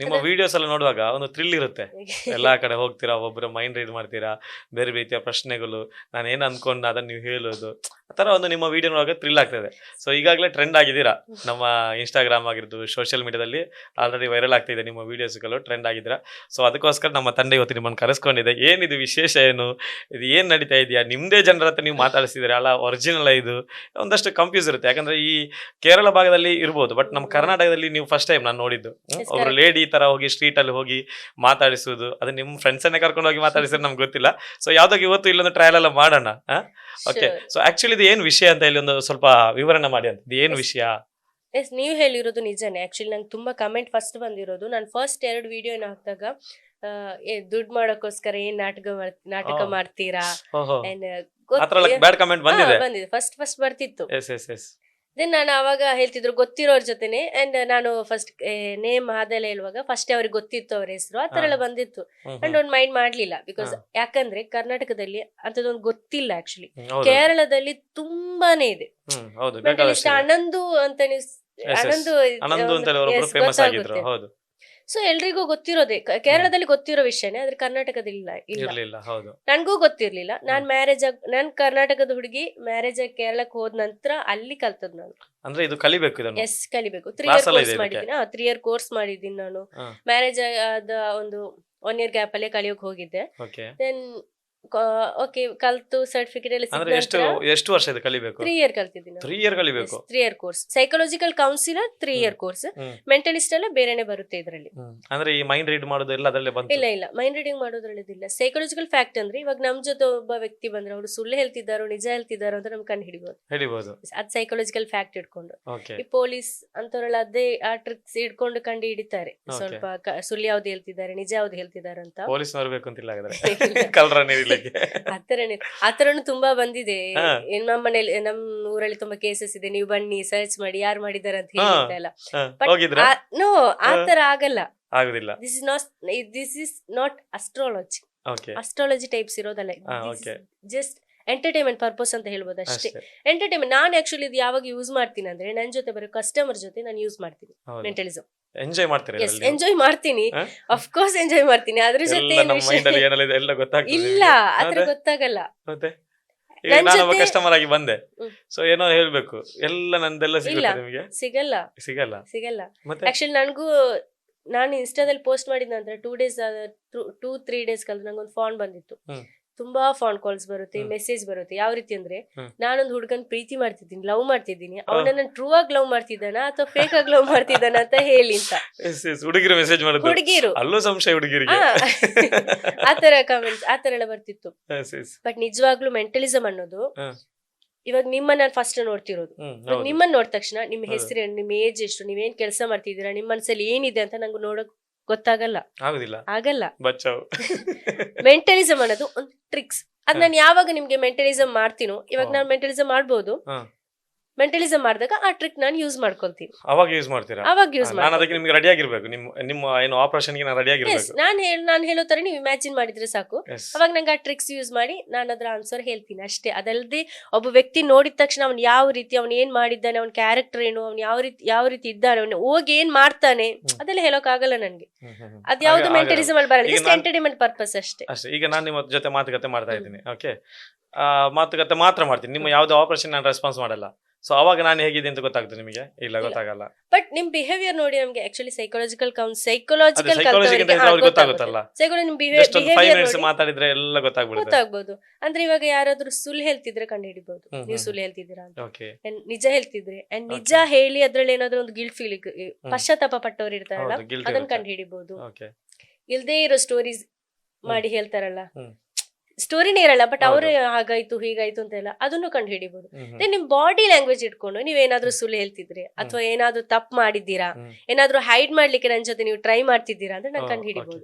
ನಿಮ್ಮ ವಿಡಿಯೋಸ್ ಎಲ್ಲ ನೋಡುವಾಗ ಒಂದು ಥ್ರಿಲ್ ಇರುತ್ತೆ. ಎಲ್ಲಾ ಕಡೆ ಹೋಗ್ತೀರಾ, ಒಬ್ಬರ ಮೈಂಡ್ ರೀಡ್ ಮಾಡ್ತೀರಾ, ಬೇರೆ ರೀತಿಯ ಪ್ರಶ್ನೆಗಳು, ನಾನು ಏನು ಅನ್ಕೊಂಡ ಅದನ್ನ ನೀವು ಹೇಳೋದು, ಆ ಥರ ಒಂದು ನಿಮ್ಮ ವಿಡಿಯೋ ನೋಡುವಾಗ ಥ್ರಿಲ್ ಆಗ್ತದೆ. ಸೊ ಈಗಾಗಲೇ ಟ್ರೆಂಡ್ ಆಗಿದ್ದೀರಾ, ನಮ್ಮ ಇನ್ಸ್ಟಾಗ್ರಾಮ್ ಆಗಿರ್ಬೋದು, ಸೋಷಿಯಲ್ ಮೀಡಿಯಾದಲ್ಲಿ ಆಲ್ರೆಡಿ ವೈರಲ್ ಆಗ್ತಿದೆ ನಿಮ್ಮ ವಿಡಿಯೋಸ್ಗಳು, ಟ್ರೆಂಡ್ ಆಗಿದ್ದೀರಾ. ಸೊ ಅದಕ್ಕೋಸ್ಕರ ನಮ್ಮ ತಂದೆ ಇವತ್ತು ನಿಮ್ಮನ್ನು ಕರೆಸ್ಕೊಂಡಿದೆ. ಏನಿದು ವಿಶೇಷ, ಏನು ಇದು, ಏನು ನಡೀತಾ ಇದೆಯಾ, ನಿಮ್ಮದೇ ಜನರ ಹತ್ರ ನೀವು ಮಾತಾಡಿಸಿದ್ರೆ ಅಲ್ಲ ಒರಿಜಿನಲ್ ಇದು, ಒಂದಷ್ಟು ಕನ್ಫ್ಯೂಸ್ ಇರುತ್ತೆ. ಯಾಕಂದ್ರೆ ಈ ಕೇರಳ ಭಾಗದಲ್ಲಿ ಇರ್ಬೋದು, ಬಟ್ ನಮ್ಮ ಕರ್ನಾಟಕದಲ್ಲಿ ನೀವು ಫಸ್ಟ್ ಟೈಮ್ ನಾನು ನೋಡಿದ್ದು. ಒಬ್ರು ಲೇಡಿ ತರ ಹೋಗಿ ಸ್ಟ್ರೀಟ್ ಅಲ್ಲಿ ಹೋಗಿ ಮಾತಾಡಿಸುವುದು, ಅದು ನಿಮ್ಮ ಫ್ರೆಂಡ್ಸ್ ಅನ್ನೇ ಕರ್ಕೊಂಡು ಹೋಗಿ ಮಾತಾಡಿಸಿದ್ರೆ ನಮ್ಗೆ ಗೊತ್ತಿಲ್ಲ. ಸೊ ಯಾವ್ದಾಗ ಇವತ್ತು ಇಲ್ಲೊಂದು ಟ್ರಯಲ್ ಎಲ್ಲ ಮಾಡೋಣ. ಓಕೆ, ಸೊ ಆಕ್ಚುಲಿ ಇದು ಏನ್ ವಿಷಯ ಅಂತ ಇಲ್ಲಿ ಒಂದು ಸ್ವಲ್ಪ ವಿವರಣೆ ಮಾಡಿ ಅಂತ. ಇದು ಏನ್ ವಿಷಯ? ಎಸ್, ನೀವು ಹೇಳಿರೋದು ನಿಜನೇ. ಆಕ್ಚುಲಿ ನಂಗೆ ತುಂಬಾ ಕಮೆಂಟ್ ಫಸ್ಟ್ ಬಂದಿರೋದು, ನಾನು ಫಸ್ಟ್ 2 ವಿಡಿಯೋ ಹಾಕಿದಾಗ ದುಡ್ಡು ಮಾಡೋಕ್ಕೋಸ್ಕರ ಏನ್ ನಾಟಕ ಮಾಡ್ತೀರಾ ಬ್ಯಾಡ್ ಕಮೆಂಟ್ ಬಂದಿದೆ. ಫಸ್ಟ್ ಬರ್ತಿತ್ತು. ದೆನ್ ನಾನು ಅವಾಗ ಹೇಳ್ತಿದ್ರು ಗೊತ್ತಿರೋರ್ ಜೊತೆನೆ, ಅಂಡ್ ನಾನು ಫಸ್ಟ್ ನೇಮ್ ಅದೆಲ್ಲ ಹೇಳುವಾಗ ಫಸ್ಟ್ ಅವ್ರಿಗೆ ಗೊತ್ತಿತ್ತು ಅವ್ರ ಹೆಸರು, ಆ ತರ ಎಲ್ಲ ಬಂದಿತ್ತು. ಅಂಡ್ ಒಂದು ಮೈಂಡ್ ಮಾಡ್ಲಿಲ್ಲ, ಬಿಕಾಸ್ ಯಾಕಂದ್ರೆ ಕರ್ನಾಟಕದಲ್ಲಿ ಅಂತದೊಂದು ಗೊತ್ತಿಲ್ಲ. ಆಕ್ಚುಲಿ ಕೇರಳದಲ್ಲಿ ತುಂಬಾನೇ ಇದೆ. ಅನಂದು ಅಂತ ಗೊತ್ತಾಗುತ್ತೆ. ಸೊ ಎಲ್ರಿಗೂ ಗೊತ್ತಿರೋದೆ, ಕೇರಳದಲ್ಲಿ ಗೊತ್ತಿರೋ ವಿಷಯನೇ, ಆದ್ರೆ ಕರ್ನಾಟಕದಲ್ಲಿ ಇಲ್ಲ. ನನ್ಗೂ ಗೊತ್ತಿರ್ಲಿಲ್ಲ. ನಾನ್ ಕರ್ನಾಟಕದ ಹುಡುಗಿ, ಮ್ಯಾರೇಜ್ ಆಗಿ ಕೇರಳಕ್ಕೆ ಹೋದ ನಂತರ ಅಲ್ಲಿ ಕಲ್ತದ್ ನಾನು. ಅಂದ್ರೆ ಇದು ಕಲಿಬೇಕು. ಎಸ್, ಕಲಿಬೇಕು. 3 ಇಯರ್ ಕೋರ್ಸ್ ಮಾಡಿದ್ದೀನಿ. 3 ಇಯರ್ ಕೋರ್ಸ್ ಮಾಡಿದ್ದೀನಿ ನಾನು. ಮ್ಯಾರೇಜ್ ಆದ ಒಂದು 1 ಇಯರ್ ಗ್ಯಾಪ್ ಅಲ್ಲೇ ಕಲಿಯೋಕ್ ಹೋಗಿದ್ದೆ. ದೆನ್ ಓಕೆ ಕಲ್ತು ಸರ್ಟಿಫಿಕೇಟ್ ಎಲ್ಲ ಎಷ್ಟು ವರ್ಷ ಇದೆ ಕಲಿಬೇಕು? 3 ಇಯರ್ ಕಲ್ತಿದ್ದೀನಿ. 3 ಇಯರ್ ಕಲಿಬೇಕು. 3 year course. Psychological counsellor 3 year course. Mentalist ಎಲ್ಲ ಬೇರೆನೆ ಬರುತ್ತೆ ಇದರಲ್ಲಿ. ಅಂದ್ರೆ ಈ ಮೈಂಡ್ ರೀಡ್ ಮಾಡೋದು ಎಲ್ಲ ಅದರಲ್ಲೇ ಬಂತು? ಇಲ್ಲ, ಮೈಂಡ್ ರೀಡಿಂಗ್ ಮಾಡೋದ್ರಲ್ಲಿ ಇಲ್ಲ. ಸೈಕಾಲಜಿಕಲ್ ಫ್ಯಾಕ್ಟ್ ಅಂದ್ರೆ ಇವಾಗ ನಮ್ ಜೊತೆ ಒಬ್ಬ ವ್ಯಕ್ತಿ ಬಂದ್ರೆ ಅವ್ರು ಸುಳ್ಳು ಹೇಳ್ತಿದ್ದಾರೋ ನಿಜ ಹೇಳ್ತಿದ್ದಾರೋ ಅಂತ ನಮ್ಗೆ ಕಂಡು ಹಿಡಿಬಹುದು. ಅದ್ ಸೈಕಾಲಜಿಕಲ್ ಫ್ಯಾಕ್ಟ್ ಇಟ್ಕೊಂಡು. ಈ ಪೊಲೀಸ್ ಅಂತವರೆಲ್ಲ ಅದೇ ಆ ಟ್ರಿಕ್ಸ್ ಇಟ್ಕೊಂಡು ಕಂಡು ಹಿಡಿತಾರೆ, ಸ್ವಲ್ಪ ಸುಳ್ಳು ಯಾವ್ದು ಹೇಳ್ತಿದ್ದಾರೆ ನಿಜ ಯಾವ್ದು ಹೇಳ್ತಿದ್ದಾರೆ ಅಂತ. ಪೊಲೀಸ್ ಬರ್ಬೇಕಂತಿಲ್ಲ ಆತರನು ತುಂಬಾ ಬಂದಿದೆ. ನಮ್ಮ ಮನೇಲಿ, ನಮ್ ಊರಲ್ಲಿ ತುಂಬಾ ಕೇಸಸ್ ಇದೆ. ನೀವು ಬನ್ನಿ ಸರ್ಚ್ ಮಾಡಿ ಯಾರು ಮಾಡಿದಾರೆ ಅಂತ ಹೇಳಿಲ್ಲ. ನೋ, ಆತರ ಆಗಲ್ಲ. This is not astrology. Astrology types ಇರೋದಲ್ಲ. ಜಸ್ಟ್ ಎಂಟರ್ಟೈನ್ಮೆಂಟ್ ಪರ್ಪಸ್ ಅಂತ ಹೇಳ್ಬೋದು ಅಷ್ಟೇ. ಎಂಟರ್ಟೈನ್ಮೆಂಟ್. ನಾನು ಆಕ್ಚುಲಿ ಇದು ಯಾವಾಗ ಯೂಸ್ ಮಾಡ್ತೀನಿ ಅಂದ್ರೆ, ನನ್ನ ಜೊತೆ ಬರೋ ಕಸ್ಟಮರ್ ಜೊತೆ ನಾನು ಯೂಸ್ ಮಾಡ್ತೀನಿ ಮೆಂಟಲಿಸಂ. ಎಂಜಾಯ್ ಮಾಡ್ತೀರಾ? ಎಂಜಾಯ್ ಮಾಡ್ತೀನಿ, ಆಫ್ ಕೋರ್ಸ್ ಎಂಜಾಯ್ ಮಾಡ್ತೀನಿ. ಅದ್ರ ಜೊತೆ ಇಲ್ಲ, ಆತರ ಗೊತ್ತಾಗಲ್ಲ. ಕಸ್ಟಮರ್ ಆಗಿ ಬಂದೆ, ಸೊ ಏನೋ ಹೇಳ್ಬೇಕು, ಎಲ್ಲ ನಂದೆಲ್ಲ ಸಿಗಲ್ಲ. ಆಕ್ಚುಲಿ ನನಗೂ, ನಾನು ಇನ್ಸ್ಟಾದಲ್ಲಿ ಪೋಸ್ಟ್ ಮಾಡಿದ ನಂತರ 2-3 ಡೇಸ್ ಕಳೆದು ನಂಗೊಂದು ಫೋನ್ ಬಂದಿತ್ತು. ತುಂಬಾ ಫೋನ್ ಕಾಲ್ಸ್ ಬರುತ್ತೆ, ಮೆಸೇಜ್ ಬರುತ್ತೆ. ಯಾವ ರೀತಿ ಅಂದ್ರೆ, ನಾನೊಂದು ಹುಡುಗನ್ ಪ್ರೀತಿ ಮಾಡ್ತಿದ್ದೀನಿ, ಲವ್ ಮಾಡ್ತಿದ್ದೀನಿ, ಅವನನ್ನ ಟ್ರೂ ಆಗಿ ಲವ್ ಮಾಡ್ತಿದ್ದಾನ ಅಥವಾ ಫೇಕ್ ಆಗಿ ಲವ್ ಮಾಡ್ತಿದ್ದಾನ ಅಂತ ಹೇಳಿ ಅಂತ ಹುಡುಗಿರು ಆತರ ಕಮೆಂಟ್ಸ್ ಆತರ ಎಲ್ಲ ಬರ್ತಿತ್ತು. ಬಟ್ ನಿಜವಾಗ್ಲೂ ಮೆಂಟಲಿಸಂ ಅನ್ನೋದು, ಇವಾಗ ನಿಮ್ಮನ್ನ ನಾನು ಫಸ್ಟ್ ನೋಡ್ತಿರೋದು. ನಿಮ್ಮನ್ನ ನೋಡಿದ ತಕ್ಷಣ ನಿಮ್ಮ ಹೆಸರೇನು, ನಿಮ್ಮ ಏಜ್ ಎಷ್ಟು, ನೀವೇನ್ ಕೆಲಸ ಮಾಡ್ತಿದ್ದೀರಾ, ನಿಮ್ಮ ಮನಸ್ಸಲ್ಲಿ ಏನಿದೆ ಅಂತ ನಂಗೆ ನೋಡಕ್ ಗೊತ್ತಾಗಲ್ಲ, ಆಗಲ್ಲ. ಮೆಂಟಲಿಸಂ ಅನ್ನೋದು ಒಂದು ಟ್ರಿಕ್ಸ್. ಅದ್ ನಾನು ಯಾವಾಗ ನಿಮ್ಗೆ ಮೆಂಟಲಿಸಂ ಮಾಡ್ತೀನೋ, ಇವಾಗ ನಾನು ಮೆಂಟಲಿಸಂ ಮಾಡ್ಬೋದು, ಮೆಂಟಲಿಸಂ ಮಾಡಿದಾಗ ಆ ಟ್ರಿಕ್ ನಾನು ಯೂಸ್ ಮಾಡ್ಕೊಳ್ತೀನಿ. ಅವಾಗ ಯೂಸ್ ಮಾಡ್ತೀನಿ. ನಾನು ಅದಕ್ಕೆ ನಿಮಗೆ ರೆಡಿ ಆಗಿರ್ಬೇಕು, ನಿಮ್ಮ ಏನು ಆಪರೇಷನ್ ಗೆ ನಾನು ರೆಡಿ ಆಗಿರ್ಬೇಕು. ನಾನು ಹೇಳೋ ತರ ನೀವು ಇಮ್ಯಾಜಿನ್ ಮಾಡಿದ್ರೆ ಸಾಕು. ಅವಾಗ ನಂಗೆ ಆ ಟ್ರಿಕ್ಸ್ ಯೂಸ್ ಮಾಡಿ ನಾನು ಅದ್ರ ಆನ್ಸರ್ ಹೇಳ್ತೀನಿ ಅಷ್ಟೇ. ಅದಲ್ಲದೆ ಒಬ್ಬ ವ್ಯಕ್ತಿ ನೋಡಿದ ತಕ್ಷಣ ಅವ್ನು ಯಾವ ರೀತಿ, ಅವ್ನು ಏನ್ ಮಾಡಿದ್ದಾನೆ, ಅವ್ನ ಕ್ಯಾರೆಕ್ಟರ್ ಏನು, ಅವ್ನು ಯಾವ ರೀತಿ ಇದ್ದಾನೆ, ಅವ್ನು ಹೋಗಿ ಏನ್ ಮಾಡ್ತಾನೆ, ಅದೆಲ್ಲ ಹೇಳೋಕ್ ಆಗಲ್ಲ ನನ್ಗೆ. ಅದ್ ಯಾವ್ದು ಮೆಂಟಲಿಸಂ ಅಲ್ಲಿ ಬರಲ್ಲ, ಜಸ್ಟ್ ಎಂಟರ್ಟೈನ್ಮೆಂಟ್ ಪರ್ಪಸ್ ಅಷ್ಟೇ. ಈಗ ನಾನು ನಿಮ್ಮ ಜೊತೆ ಮಾತುಕತೆ ಮಾಡ್ತಾ ಇದ್ದೀನಿ, ಓಕೆ, ಮಾತುಕತೆ ಮಾತ್ರ ಮಾಡ್ತೀನಿ, ನಿಮ್ಮ ಯಾವ್ದು ಆಪರೇಷನ್ ನಾನು ರೆಸ್ಪಾನ್ಸ್ ಮಾಡಲ್ಲ. ಸೊ ಅವಾಗ ನಾನು ಹೇಗಿದೆ ಅಂತ ಗೊತ್ತಾಗ್ತದೆ ನಿಮಗೆ? ಇಲ್ಲ, ಗೊತ್ತಾಗಲ್ಲ. ಬಟ್ ನಿಮ್ ಬಿಹೇವಿಯರ್ ನೋಡಿ ನಮ್ಗೆ ಆಕ್ಚುಲಿ ಸೈಕಾಲಜಿಕಲ್ ಮಾತಾಡಿದ್ರೆ ಎಲ್ಲ ಗೊತ್ತಾಗ್ಬೋದು. ಅಂದ್ರೆ ಇವಾಗ ಯಾರಾದ್ರೂ ಸುಳ್ಳು ಹೇಳ್ತಿದ್ರೆ ಕಂಡು ಹಿಡಿಬಹುದು, ನೀವು ಸುಳ್ಳು ಹೇಳ್ತಿದ್ದೀರಾ ಅಂತ. ನಿಜ ಹೇಳ್ತಿದ್ರೆ ನಿಜ ಹೇಳಿ ಅದ್ರಲ್ಲಿ ಏನಾದ್ರು ಒಂದು ಗಿಲ್ಟ್ ಫೀಲಿಂಗ್, ಪಶ್ಚಾತ್ತಾಪ ಪಟ್ಟವ್ರು ಇರ್ತಾರಲ್ಲ, ಅದನ್ನ ಕಂಡು ಹಿಡಿಬಹುದು. ಇಲ್ದೇ ಇರೋ ಸ್ಟೋರೀಸ್ ಮಾಡಿ ಹೇಳ್ತಾರಲ್ಲ, ಸ್ಟೋರಿನೇ ಇರಲ್ಲ, ಬಟ್ ಅವ್ರೇ ಹಾಗಾಯ್ತು ಹೀಗಾಯ್ತು ಅಂತೆಲ್ಲ, ಅದನ್ನು ಕಂಡು ಹಿಡಿಬಹುದು. ನಿಮ್ ಬಾಡಿ ಲ್ಯಾಂಗ್ವೇಜ್ ಇಟ್ಕೊಂಡು ನೀವೇನಾದ್ರೂ ಸುಳ್ಳು ಹೇಳ್ತಿದ್ರೆ ಅಥವಾ ಏನಾದ್ರೂ ತಪ್ಪು ಮಾಡಿದ್ದೀರಾ, ಏನಾದ್ರೂ ಹೈಡ್ ಮಾಡ್ಲಿಕ್ಕೆ ನನ್ನ ಜೊತೆ ನೀವು ಟ್ರೈ ಮಾಡ್ತಿದ್ದೀರಾ ಅಂದ್ರೆ ನಾನು ಕಂಡು ಹಿಡಿಬಹುದು.